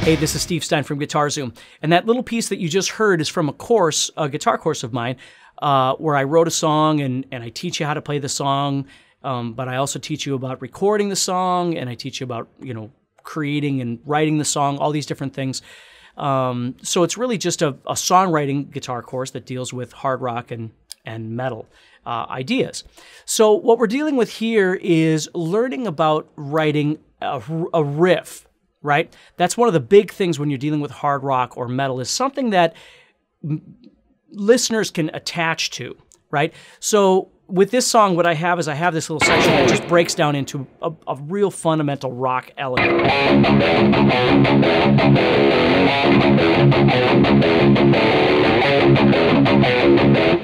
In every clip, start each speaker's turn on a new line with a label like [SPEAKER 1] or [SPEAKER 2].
[SPEAKER 1] Hey, this is Steve Stine from GuitarZoom, and that little piece that you just heard is from a course, a guitar course of mine, where I wrote a song and I teach you how to play the song, but I also teach you about recording the song, and I teach you about, creating and writing the song, all these different things. So it's really just a songwriting guitar course that deals with hard rock and metal ideas. So what we're dealing with here is learning about writing a riff. Right? That's one of the big things when you're dealing with hard rock or metal, is something that listeners can attach to, right? So with this song, what I have is I have this little section that just breaks down into a real fundamental rock element.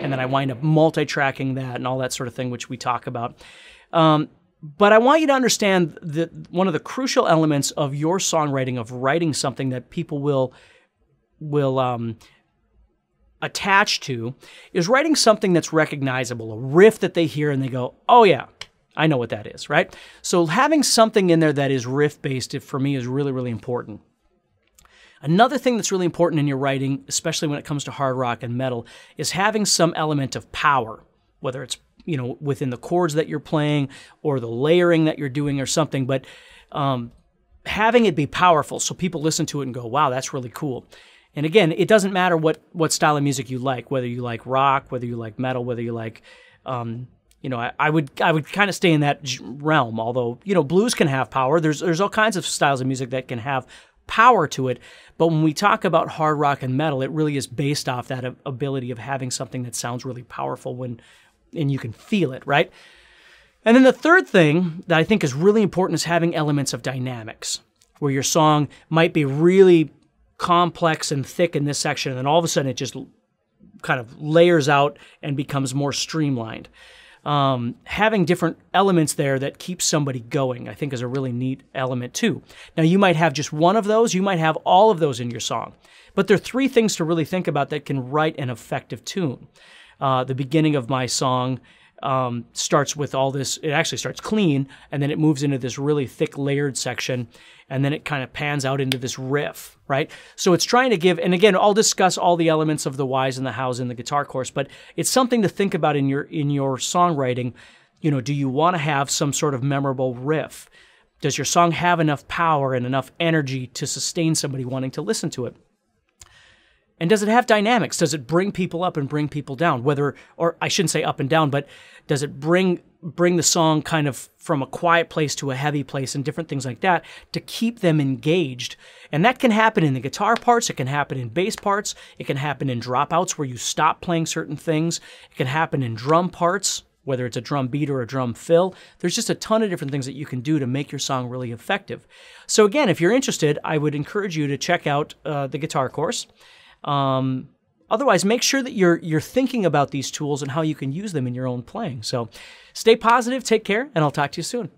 [SPEAKER 1] And then I wind up multi-tracking that and all that sort of thing, which we talk about. But I want you to understand that one of the crucial elements of your songwriting, of writing something that people will attach to, is writing something that's recognizable, a riff that they hear and they go, oh yeah, I know what that is, right? So having something in there that is riff-based, for me, is really, really important. Another thing that's really important in your writing, especially when it comes to hard rock and metal, is having some element of power, whether it's within the chords that you're playing or the layering that you're doing or something, but having it be powerful so people listen to it and go, wow, that's really cool. And again, it doesn't matter what style of music you like, whether you like rock, whether you like metal, whether you like, I would kind of stay in that realm, although, blues can have power. There's all kinds of styles of music that can have power to it. But when we talk about hard rock and metal, it really is based off that ability of having something that sounds really powerful and you can feel it, right? And then the third thing that I think is really important is having elements of dynamics, where your song might be really complex and thick in this section, and then all of a sudden it just kind of layers out and becomes more streamlined. Having different elements there that keep somebody going, I think, is a really neat element too. Now, you might have just one of those, you might have all of those in your song, but there are three things to really think about that can write an effective tune. The beginning of my song starts with all this. It actually starts clean, and then it moves into this really thick layered section, and then it kind of pans out into this riff, right? So it's trying to give, and again, I'll discuss all the elements of the whys and the hows in the guitar course, but it's something to think about in your songwriting. Do you want to have some sort of memorable riff? Does your song have enough power and enough energy to sustain somebody wanting to listen to it? And does it have dynamics? Does it bring people up and bring people down? Or I shouldn't say up and down, but does it bring the song kind of from a quiet place to a heavy place and different things like that to keep them engaged? And that can happen in the guitar parts. It can happen in bass parts. It can happen in dropouts where you stop playing certain things. It can happen in drum parts, whether it's a drum beat or a drum fill. There's just a ton of different things that you can do to make your song really effective. So again, if you're interested, I would encourage you to check out the guitar course. Otherwise, make sure that you're thinking about these tools and how you can use them in your own playing. So stay positive, take care, and I'll talk to you soon.